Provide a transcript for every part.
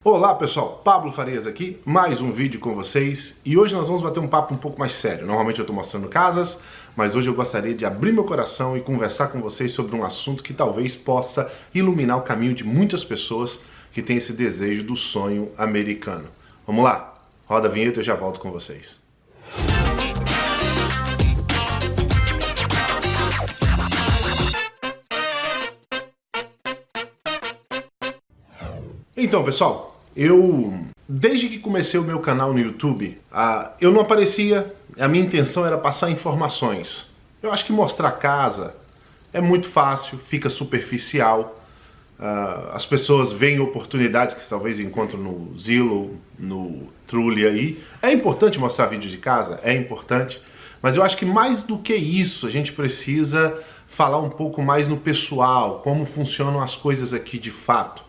Olá pessoal, Pablo Farias aqui, mais um vídeo com vocês e hoje nós vamos bater um papo um pouco mais sério. Normalmente eu estou mostrando casas, mas hoje eu gostaria de abrir meu coração e conversar com vocês sobre um assunto que talvez possa iluminar o caminho de muitas pessoas que têm esse desejo do sonho americano. Vamos lá, roda a vinheta e eu já volto com vocês. Então pessoal, desde que comecei o meu canal no YouTube, eu não aparecia, a minha intenção era passar informações. Eu acho que mostrar casa é muito fácil, fica superficial, as pessoas veem oportunidades que talvez encontram no Zillow, no Trulia aí. É importante mostrar vídeo de casa? É importante, mas eu acho que mais do que isso, a gente precisa falar um pouco mais no pessoal, como funcionam as coisas aqui de fato.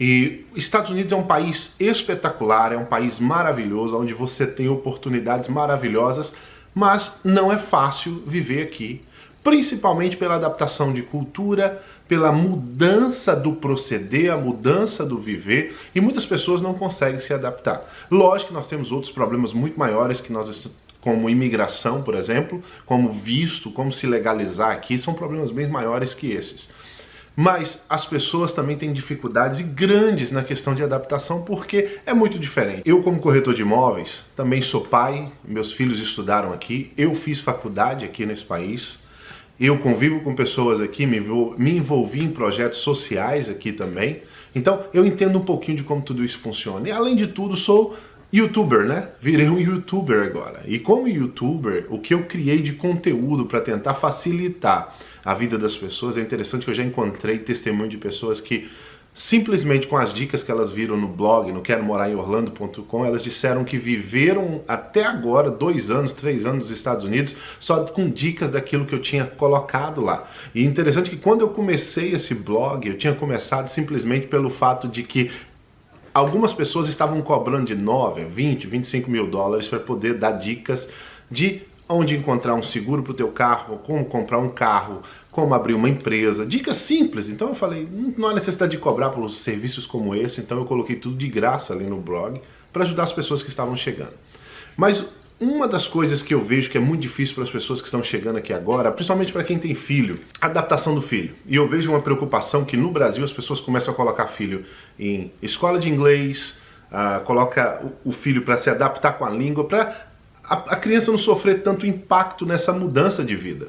E Estados Unidos é um país espetacular, é um país maravilhoso, onde você tem oportunidades maravilhosas, mas não é fácil viver aqui, principalmente pela adaptação de cultura, pela mudança do proceder, a mudança do viver, e muitas pessoas não conseguem se adaptar. Lógico que nós temos outros problemas muito maiores que nós como imigração, por exemplo, como visto, como se legalizar aqui, são problemas bem maiores que esses. Mas as pessoas também têm dificuldades grandes na questão de adaptação porque é muito diferente. Eu, como corretor de imóveis, também sou pai, meus filhos estudaram aqui, eu fiz faculdade aqui nesse país, eu convivo com pessoas aqui, me envolvi em projetos sociais aqui também, então eu entendo um pouquinho de como tudo isso funciona. E além de tudo, sou YouTuber, né? Virei um YouTuber agora. E como YouTuber, o que eu criei de conteúdo para tentar facilitar a vida das pessoas, é interessante que eu já encontrei testemunho de pessoas que simplesmente com as dicas que elas viram no blog, no queromoraemorlando.com, elas disseram que viveram até agora 2 anos, 3 anos nos Estados Unidos só com dicas daquilo que eu tinha colocado lá. E interessante que quando eu comecei esse blog, eu tinha começado simplesmente pelo fato de que algumas pessoas estavam cobrando de 9, 20, 25 mil dólares para poder dar dicas de onde encontrar um seguro para o teu carro, como comprar um carro, como abrir uma empresa, dicas simples. Então eu falei, não há necessidade de cobrar por serviços como esse, então eu coloquei tudo de graça ali no blog para ajudar as pessoas que estavam chegando. Mas uma das coisas que eu vejo que é muito difícil para as pessoas que estão chegando aqui agora, principalmente para quem tem filho, a adaptação do filho. E eu vejo uma preocupação que no Brasil as pessoas começam a colocar filho em escola de inglês, coloca o filho para se adaptar com a língua, para a criança não sofrer tanto impacto nessa mudança de vida.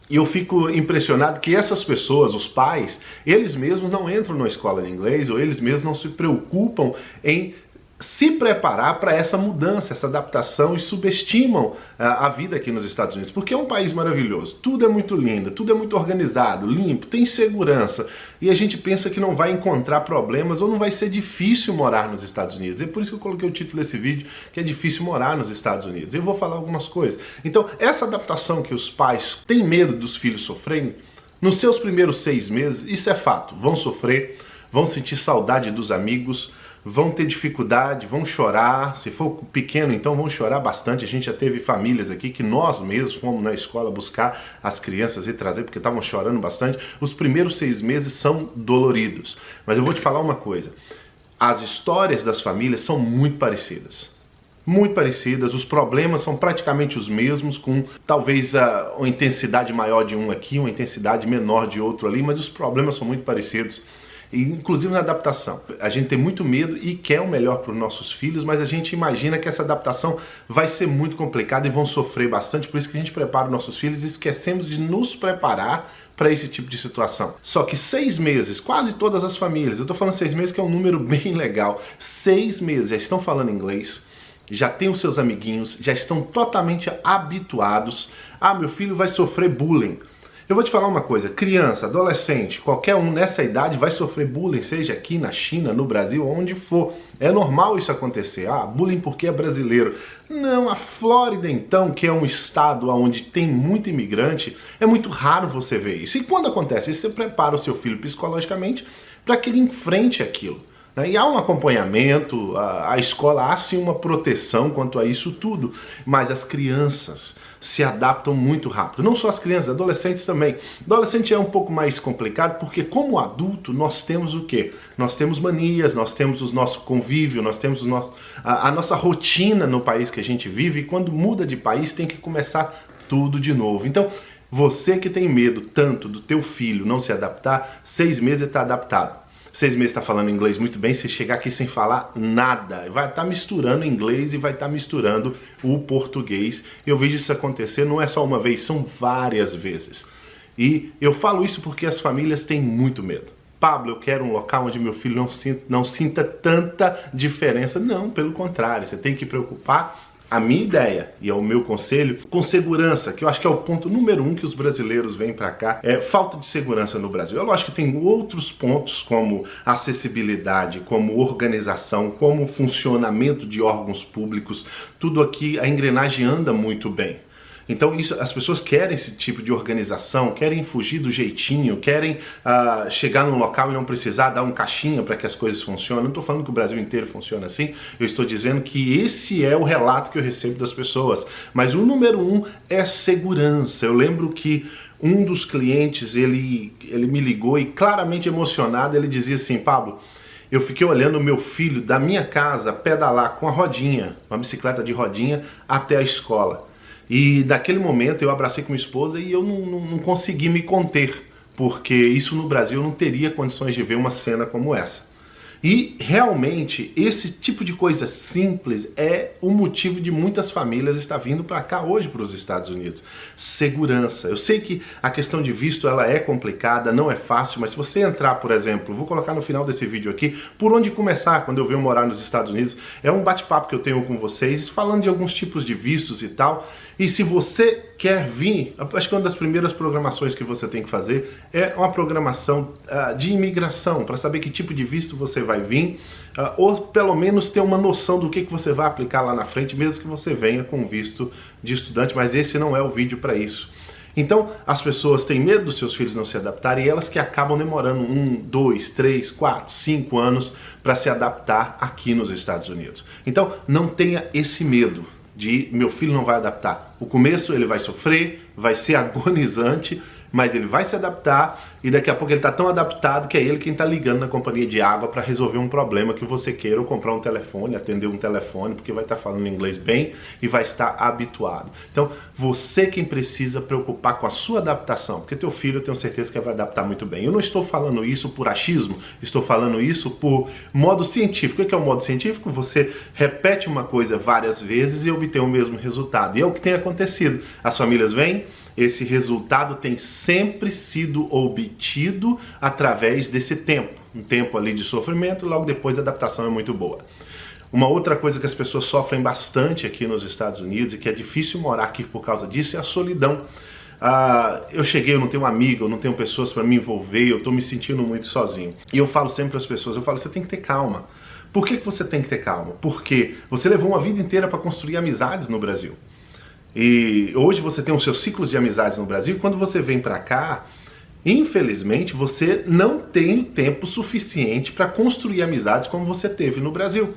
E eu fico impressionado que essas pessoas, os pais, eles mesmos não entram na escola de inglês, ou eles mesmos não se preocupam em se preparar para essa mudança, essa adaptação, e subestimam a vida aqui nos Estados Unidos, porque é um país maravilhoso, tudo é muito lindo, tudo é muito organizado, limpo, tem segurança, e a gente pensa que não vai encontrar problemas ou não vai ser difícil morar nos Estados Unidos. É por isso que eu coloquei o título desse vídeo, que é difícil morar nos Estados Unidos. Eu vou falar algumas coisas. Então, essa adaptação que os pais têm medo dos filhos sofrerem, nos seus primeiros 6 meses, isso é fato, vão sofrer, vão sentir saudade dos amigos, vão ter dificuldade, vão chorar, se for pequeno então vão chorar bastante. A gente já teve famílias aqui que nós mesmos fomos na escola buscar as crianças e trazer porque estavam chorando bastante. Os primeiros 6 meses são doloridos, mas eu vou te falar uma coisa, as histórias das famílias são muito parecidas. Muito parecidas, os problemas são praticamente os mesmos, com talvez uma intensidade maior de um aqui, uma intensidade menor de outro ali, mas os problemas são muito parecidos. Inclusive na adaptação. A gente tem muito medo e quer o melhor para os nossos filhos, mas a gente imagina que essa adaptação vai ser muito complicada e vão sofrer bastante, por isso que a gente prepara os nossos filhos e esquecemos de nos preparar para esse tipo de situação. Só que 6 meses, quase todas as famílias, eu estou falando 6 meses que é um número bem legal, 6 meses já estão falando inglês, já tem os seus amiguinhos, já estão totalmente habituados. Meu filho vai sofrer bullying. Eu vou te falar uma coisa, criança, adolescente, qualquer um nessa idade vai sofrer bullying, seja aqui na China, no Brasil, onde for. É normal isso acontecer. Bullying porque é brasileiro. Não, a Flórida então, que é um estado onde tem muito imigrante, é muito raro você ver isso. E quando acontece isso, você prepara o seu filho psicologicamente para que ele enfrente aquilo. né? E há um acompanhamento, a escola há sim uma proteção quanto a isso tudo, mas as crianças se adaptam muito rápido. Não só as crianças, adolescentes também. Adolescente é um pouco mais complicado porque como adulto nós temos o quê? Nós temos manias, nós temos o nosso convívio, nós temos a nossa rotina no país que a gente vive, e quando muda de país tem que começar tudo de novo. Então, você que tem medo tanto do teu filho não se adaptar, 6 meses ele está adaptado. 6 meses está falando inglês muito bem, se chegar aqui sem falar nada, vai estar misturando inglês e vai estar misturando o português. Eu vejo isso acontecer, não é só uma vez, são várias vezes. E eu falo isso porque as famílias têm muito medo. Pablo, eu quero um local onde meu filho não sinta tanta diferença. Não, pelo contrário, você tem que preocupar. A minha ideia e é o meu conselho, com segurança, que eu acho que é o ponto número 1 que os brasileiros vêm para cá, é falta de segurança no Brasil. É lógico que tem outros pontos como acessibilidade, como organização, como funcionamento de órgãos públicos, tudo aqui, a engrenagem anda muito bem. Então as pessoas querem esse tipo de organização, querem fugir do jeitinho, querem chegar num local e não precisar dar um caixinha para que as coisas funcionem. Não estou falando que o Brasil inteiro funciona assim, eu estou dizendo que esse é o relato que eu recebo das pessoas. Mas o número 1 é segurança. Eu lembro que um dos clientes, ele me ligou e claramente emocionado, ele dizia assim: Pablo, eu fiquei olhando o meu filho da minha casa pedalar com a rodinha, uma bicicleta de rodinha, até a escola. E naquele momento eu abracei com minha esposa e eu não consegui me conter, porque isso no Brasil eu não teria condições de ver uma cena como essa. E realmente esse tipo de coisa simples é o motivo de muitas famílias estar vindo para cá hoje, para os Estados Unidos. Segurança. Eu sei que a questão de visto ela é complicada, não é fácil, mas se você entrar, por exemplo, vou colocar no final desse vídeo aqui, por onde começar quando eu venho morar nos Estados Unidos, é um bate-papo que eu tenho com vocês, falando de alguns tipos de vistos e tal. E se você quer vir, acho que uma das primeiras programações que você tem que fazer é uma programação de imigração, para saber que tipo de visto você vai vir, ou pelo menos ter uma noção do que você vai aplicar lá na frente, mesmo que você venha com visto de estudante, mas esse não é o vídeo para isso. Então, as pessoas têm medo dos seus filhos não se adaptarem e elas que acabam demorando 1, 2, 3, 4, 5 anos para se adaptar aqui nos Estados Unidos. Então, não tenha esse medo de meu filho não vai adaptar. O começo ele vai sofrer, vai ser agonizante, mas ele vai se adaptar e daqui a pouco ele está tão adaptado que é ele quem está ligando na companhia de água para resolver um problema que você queira, ou comprar um telefone, atender um telefone, porque vai estar falando inglês bem e vai estar habituado. Então, você quem precisa preocupar com a sua adaptação, porque teu filho eu tenho certeza que vai adaptar muito bem. Eu não estou falando isso por achismo, estou falando isso por modo científico. O que é o modo científico? Você repete uma coisa várias vezes e obtém o mesmo resultado. E é o que tem acontecido. As famílias vêm, esse resultado tem sempre sido obtido através desse tempo. Um tempo ali de sofrimento, logo depois a adaptação é muito boa. Uma outra coisa que as pessoas sofrem bastante aqui nos Estados Unidos e que é difícil morar aqui por causa disso é a solidão. Eu cheguei, eu não tenho um amigo, eu não tenho pessoas para me envolver, eu estou me sentindo muito sozinho. E eu falo sempre para as pessoas, você tem que ter calma. Por que você tem que ter calma? Porque você levou uma vida inteira para construir amizades no Brasil. E hoje você tem os seus ciclos de amizades no Brasil, e quando você vem para cá, infelizmente você não tem tempo suficiente para construir amizades como você teve no Brasil.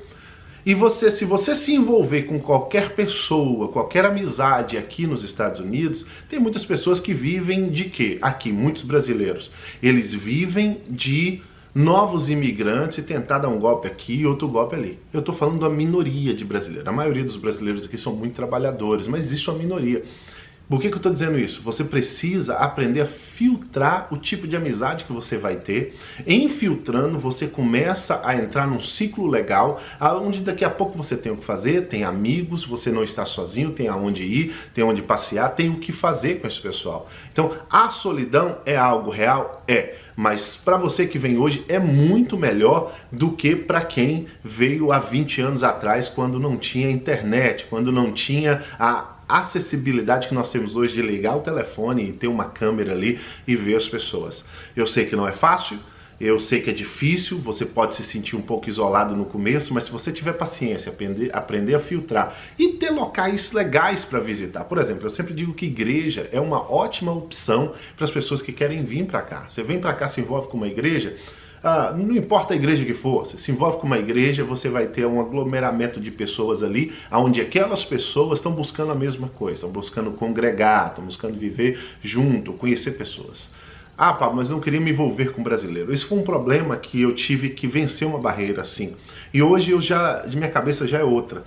E se você se envolver com qualquer pessoa, qualquer amizade aqui nos Estados Unidos, tem muitas pessoas que vivem de quê? Aqui, muitos brasileiros. Eles vivem de novos imigrantes e tentar dar um golpe aqui e outro golpe ali. Eu estou falando da minoria de brasileiros. A maioria dos brasileiros aqui são muito trabalhadores, mas existe uma minoria. Por que eu estou dizendo isso? Você precisa aprender a filtrar o tipo de amizade que você vai ter. Em filtrando, você começa a entrar num ciclo legal, onde daqui a pouco você tem o que fazer, tem amigos, você não está sozinho, tem aonde ir, tem onde passear, tem o que fazer com esse pessoal. Então, a solidão é algo real? É. Mas para você que vem hoje é muito melhor do que para quem veio há 20 anos atrás, quando não tinha internet, quando não tinha a acessibilidade que nós temos hoje de ligar o telefone e ter uma câmera ali e ver as pessoas. Eu sei que não é fácil, eu sei que é difícil, você pode se sentir um pouco isolado no começo, mas se você tiver paciência, aprender a filtrar e ter locais legais para visitar. Por exemplo, eu sempre digo que igreja é uma ótima opção para as pessoas que querem vir para cá. Você vem para cá, se envolve com uma igreja, Não importa a igreja que for, você se envolve com uma igreja, você vai ter um aglomeramento de pessoas ali, onde aquelas pessoas estão buscando a mesma coisa, estão buscando congregar, estão buscando viver junto, conhecer pessoas. Pablo, mas eu não queria me envolver com brasileiro. Isso foi um problema que eu tive que vencer uma barreira, assim. E hoje de minha cabeça já é outra.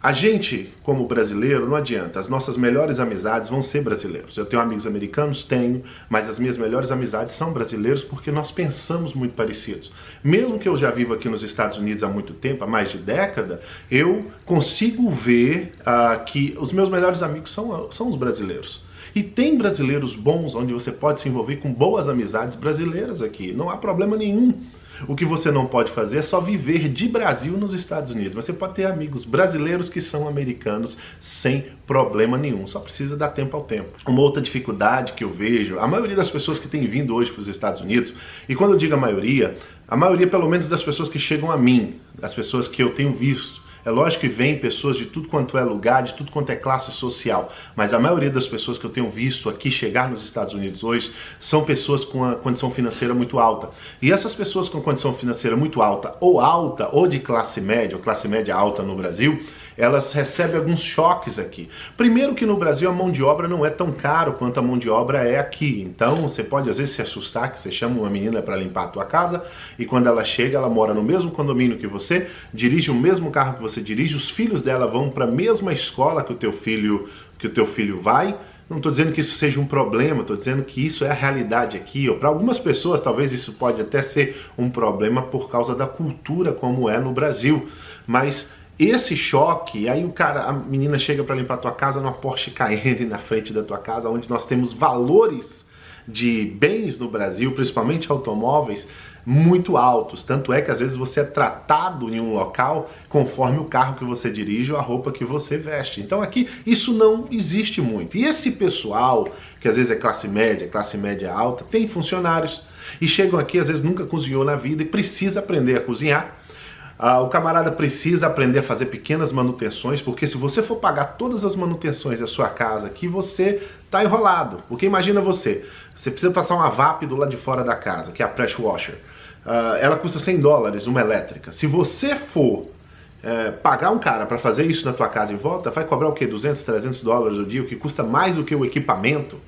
A gente, como brasileiro, não adianta, as nossas melhores amizades vão ser brasileiros. Eu tenho amigos americanos? Tenho, mas as minhas melhores amizades são brasileiros porque nós pensamos muito parecidos. Mesmo que eu já vivo aqui nos Estados Unidos há muito tempo, há mais de década, eu consigo ver que os meus melhores amigos são os brasileiros. E tem brasileiros bons onde você pode se envolver com boas amizades brasileiras aqui, não há problema nenhum. O que você não pode fazer é só viver de Brasil nos Estados Unidos. Você pode ter amigos brasileiros que são americanos sem problema nenhum. Só precisa dar tempo ao tempo. Uma outra dificuldade que eu vejo, a maioria das pessoas que têm vindo hoje para os Estados Unidos, e quando eu digo a maioria pelo menos das pessoas que chegam a mim, das pessoas que eu tenho visto, é lógico que vem pessoas de tudo quanto é lugar, de tudo quanto é classe social, mas a maioria das pessoas que eu tenho visto aqui chegar nos Estados Unidos hoje são pessoas com a condição financeira muito alta. E essas pessoas com condição financeira muito alta ou de classe média, ou classe média alta no Brasil, elas recebem alguns choques aqui. Primeiro que no Brasil a mão de obra não é tão caro quanto a mão de obra é aqui. Então você pode às vezes se assustar que você chama uma menina para limpar a tua casa e quando ela chega, ela mora no mesmo condomínio que você, dirige o mesmo carro que você dirige, os filhos dela vão para a mesma escola que o teu filho vai. Não estou dizendo que isso seja um problema, estou dizendo que isso é a realidade aqui. Para algumas pessoas talvez isso pode até ser um problema por causa da cultura como é no Brasil, mas esse choque, aí a menina chega para limpar a tua casa numa Porsche Cayenne na frente da tua casa, onde nós temos valores de bens no Brasil, principalmente automóveis, muito altos. Tanto é que às vezes você é tratado em um local conforme o carro que você dirige ou a roupa que você veste. Então aqui isso não existe muito. E esse pessoal, que às vezes é classe média alta, tem funcionários e chegam aqui, às vezes nunca cozinhou na vida e precisa aprender a cozinhar. O camarada precisa aprender a fazer pequenas manutenções, porque se você for pagar todas as manutenções da sua casa aqui, você está enrolado. Porque imagina você precisa passar uma VAP do lado de fora da casa, que é a pressure washer. Ela custa $100, uma elétrica. Se você for pagar um cara para fazer isso na tua casa em volta, vai cobrar o quê? $200, $300 o dia, o que custa mais do que o equipamento.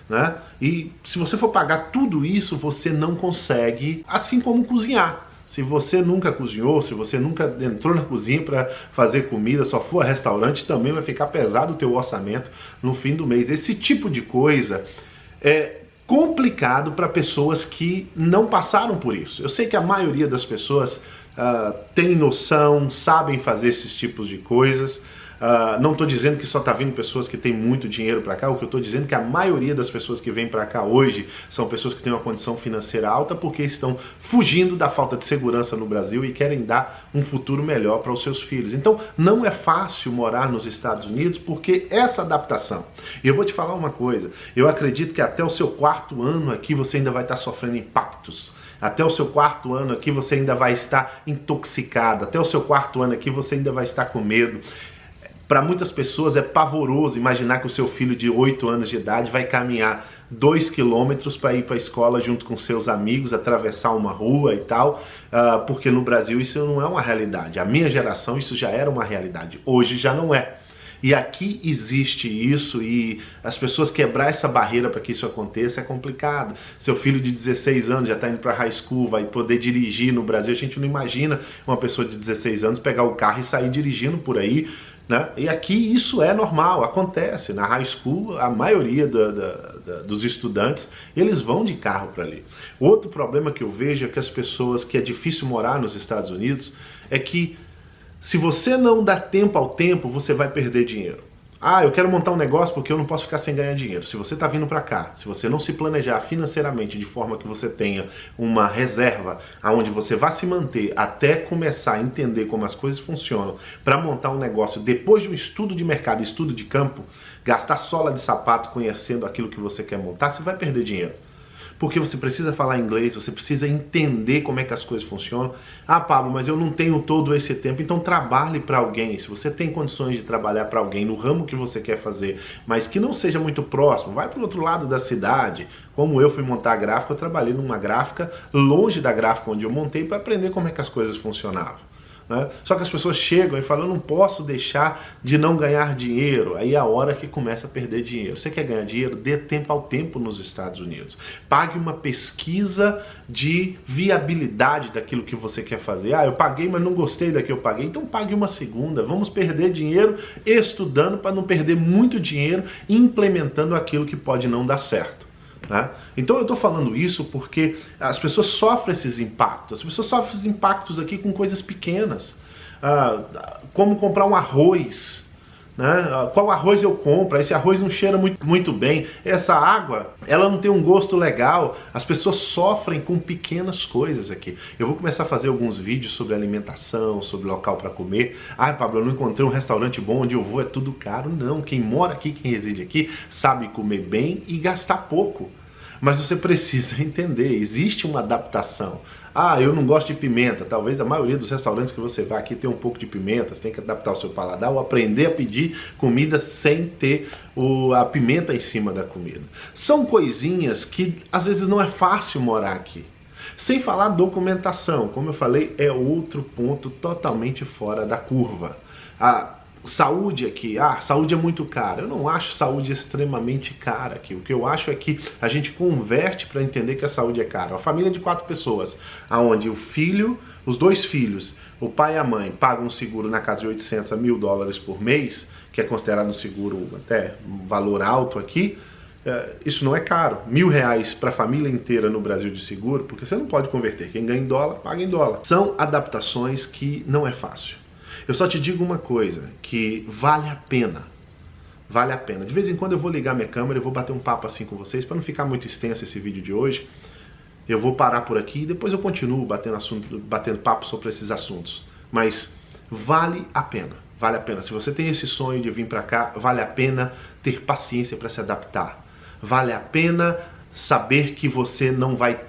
Né? E se você for pagar tudo isso, você não consegue, assim como cozinhar. Se você nunca cozinhou, se você nunca entrou na cozinha para fazer comida, só for a restaurante, também vai ficar pesado o teu orçamento no fim do mês. Esse tipo de coisa é complicado para pessoas que não passaram por isso. Eu sei que a maioria das pessoas tem noção, sabem fazer esses tipos de coisas. Não estou dizendo que só está vindo pessoas que têm muito dinheiro para cá, o que eu estou dizendo é que a maioria das pessoas que vêm para cá hoje são pessoas que têm uma condição financeira alta porque estão fugindo da falta de segurança no Brasil e querem dar um futuro melhor para os seus filhos. Então não é fácil morar nos Estados Unidos porque essa adaptação. E eu vou te falar uma coisa, eu acredito que até o seu 4º ano aqui você ainda vai estar sofrendo impactos. Até o seu 4º ano aqui você ainda vai estar intoxicado, até o seu 4º ano aqui você ainda vai estar com medo. Para muitas pessoas é pavoroso imaginar que o seu filho de 8 anos de idade vai caminhar 2 quilômetros para ir para a escola junto com seus amigos, atravessar uma rua e tal, porque no Brasil isso não é uma realidade. A minha geração isso já era uma realidade, hoje já não é. E aqui existe isso e as pessoas quebrar essa barreira para que isso aconteça é complicado. Seu filho de 16 anos já está indo para high school, vai poder dirigir no Brasil. A gente não imagina uma pessoa de 16 anos pegar o carro e sair dirigindo por aí, né? E aqui isso é normal, acontece. Na high school, a maioria dos estudantes, eles vão de carro para ali. Outro problema que eu vejo é que as pessoas, que é difícil morar nos Estados Unidos, é que se você não dá tempo ao tempo, você vai perder dinheiro. Eu quero montar um negócio porque eu não posso ficar sem ganhar dinheiro. Se você está vindo para cá, se você não se planejar financeiramente de forma que você tenha uma reserva onde você vai se manter até começar a entender como as coisas funcionam, para montar um negócio depois de um estudo de mercado, estudo de campo, gastar sola de sapato conhecendo aquilo que você quer montar, você vai perder dinheiro. porque você precisa falar inglês, você precisa entender como é que as coisas funcionam. Ah, Pablo, mas eu não tenho todo esse tempo. Então trabalhe para alguém. Se você tem condições de trabalhar para alguém no ramo que você quer fazer, mas que não seja muito próximo, vai para o outro lado da cidade. Como eu fui montar a gráfica, eu trabalhei numa gráfica longe da gráfica onde eu montei para aprender como é que as coisas funcionavam. Né? Só que as pessoas chegam e falam, eu não posso deixar de não ganhar dinheiro. Aí é a hora que começa a perder dinheiro. Você quer ganhar dinheiro? Dê tempo ao tempo nos Estados Unidos. Pague uma pesquisa de viabilidade daquilo que você quer fazer. Ah, eu paguei, mas não gostei da que eu paguei. Então pague uma segunda. Vamos perder dinheiro estudando para não perder muito dinheiro implementando aquilo que pode não dar certo. Né? Então eu estou falando isso porque as pessoas sofrem esses impactos. As pessoas sofrem esses impactos aqui com coisas pequenas. Como comprar um arroz. Né? Qual arroz eu compro? Esse arroz não cheira muito bem. Essa água, ela não tem um gosto legal. As pessoas sofrem com pequenas coisas aqui. Eu vou começar a fazer alguns vídeos sobre alimentação, sobre local para comer. Ah, Pablo, eu não encontrei um restaurante bom, onde eu vou é tudo caro. Não, quem mora aqui, quem reside aqui, sabe comer bem e gastar pouco. Mas você precisa entender, existe uma adaptação. Ah, eu não gosto de pimenta. Talvez a maioria dos restaurantes que você vai aqui tenha um pouco de pimenta. Você tem que adaptar o seu paladar ou aprender a pedir comida sem ter a pimenta em cima da comida. São coisinhas que às vezes não é fácil morar aqui. Sem falar documentação, como eu falei, é outro ponto totalmente fora da curva. Saúde aqui, saúde é muito cara. Eu não acho saúde extremamente cara aqui. O que eu acho é que a gente converte para entender que a saúde é cara. Uma família de 4 pessoas, onde os 2 filhos, o pai e a mãe pagam um seguro na casa de 800 a $1.000 por mês, que é considerado um seguro até um valor alto aqui. Isso não é caro. R$1.000 para a família inteira no Brasil de seguro, porque você não pode converter. Quem ganha em dólar, paga em dólar. São adaptações que não é fácil. Eu só te digo uma coisa, que vale a pena. Vale a pena. De vez em quando eu vou ligar minha câmera e vou bater um papo assim com vocês, para não ficar muito extenso esse vídeo de hoje. Eu vou parar por aqui e depois eu continuo batendo papo sobre esses assuntos. Mas vale a pena. Vale a pena. Se você tem esse sonho de vir para cá, vale a pena ter paciência para se adaptar. Vale a pena saber que você não vai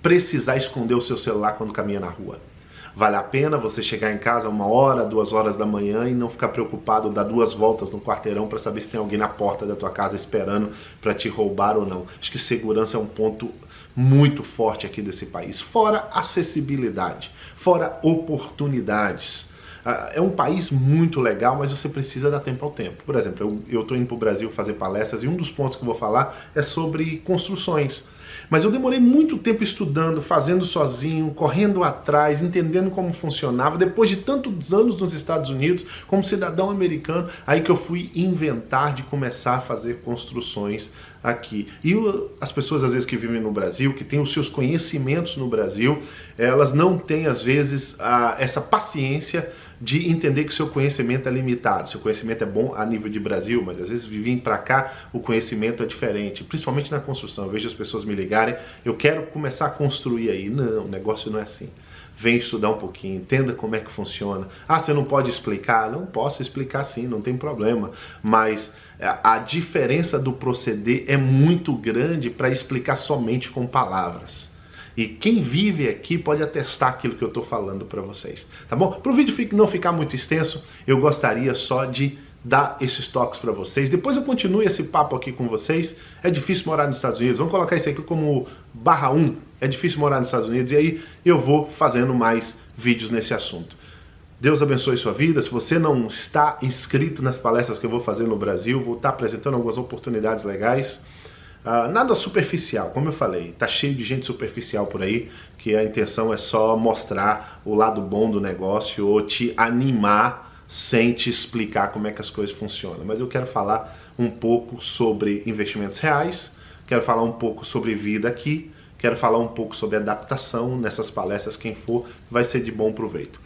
precisar esconder o seu celular quando caminha na rua. Vale a pena você chegar em casa 1 hora, 2 horas da manhã e não ficar preocupado, dar 2 voltas no quarteirão para saber se tem alguém na porta da tua casa esperando para te roubar ou não. Acho que segurança é um ponto muito forte aqui desse país. Fora acessibilidade, fora oportunidades. É um país muito legal, mas você precisa dar tempo ao tempo. Por exemplo, eu estou indo para o Brasil fazer palestras e um dos pontos que eu vou falar é sobre construções. Mas eu demorei muito tempo estudando, fazendo sozinho, correndo atrás, entendendo como funcionava. Depois de tantos anos nos Estados Unidos, como cidadão americano, aí que eu fui inventar de começar a fazer construções aqui. E as pessoas às vezes que vivem no Brasil, que têm os seus conhecimentos no Brasil, elas não têm às vezes essa paciência de entender que o seu conhecimento é limitado. Seu conhecimento é bom a nível de Brasil, mas às vezes vir para cá o conhecimento é diferente, principalmente na construção. Eu vejo as pessoas me ligarem, eu quero começar a construir aí. Não, o negócio não é assim. Vem estudar um pouquinho, entenda como é que funciona. Você não pode explicar? Não posso explicar sim, não tem problema. Mas a diferença do proceder é muito grande para explicar somente com palavras. E quem vive aqui pode atestar aquilo que eu estou falando para vocês, tá bom? Para o vídeo não ficar muito extenso, eu gostaria só de dar esses toques para vocês. Depois eu continuo esse papo aqui com vocês. É difícil morar nos Estados Unidos. Vamos colocar isso aqui como /1. É difícil morar nos Estados Unidos. E aí eu vou fazendo mais vídeos nesse assunto. Deus abençoe sua vida. Se você não está inscrito nas palestras que eu vou fazer no Brasil, vou estar apresentando algumas oportunidades legais. Nada superficial, como eu falei, tá cheio de gente superficial por aí, que a intenção é só mostrar o lado bom do negócio ou te animar sem te explicar como é que as coisas funcionam. Mas eu quero falar um pouco sobre investimentos reais, quero falar um pouco sobre vida aqui, quero falar um pouco sobre adaptação nessas palestras, quem for vai ser de bom proveito.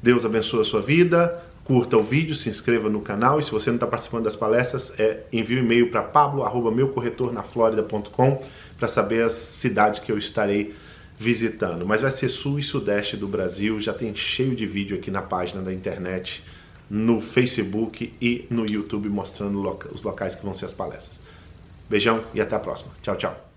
Deus abençoe a sua vida. Curta o vídeo, se inscreva no canal e se você não está participando das palestras, envie um e-mail para pablo@meucorretornaflorida.com para saber as cidades que eu estarei visitando. Mas vai ser sul e sudeste do Brasil, já tem cheio de vídeo aqui na página da internet, no Facebook e no YouTube mostrando os locais que vão ser as palestras. Beijão e até a próxima. Tchau, tchau.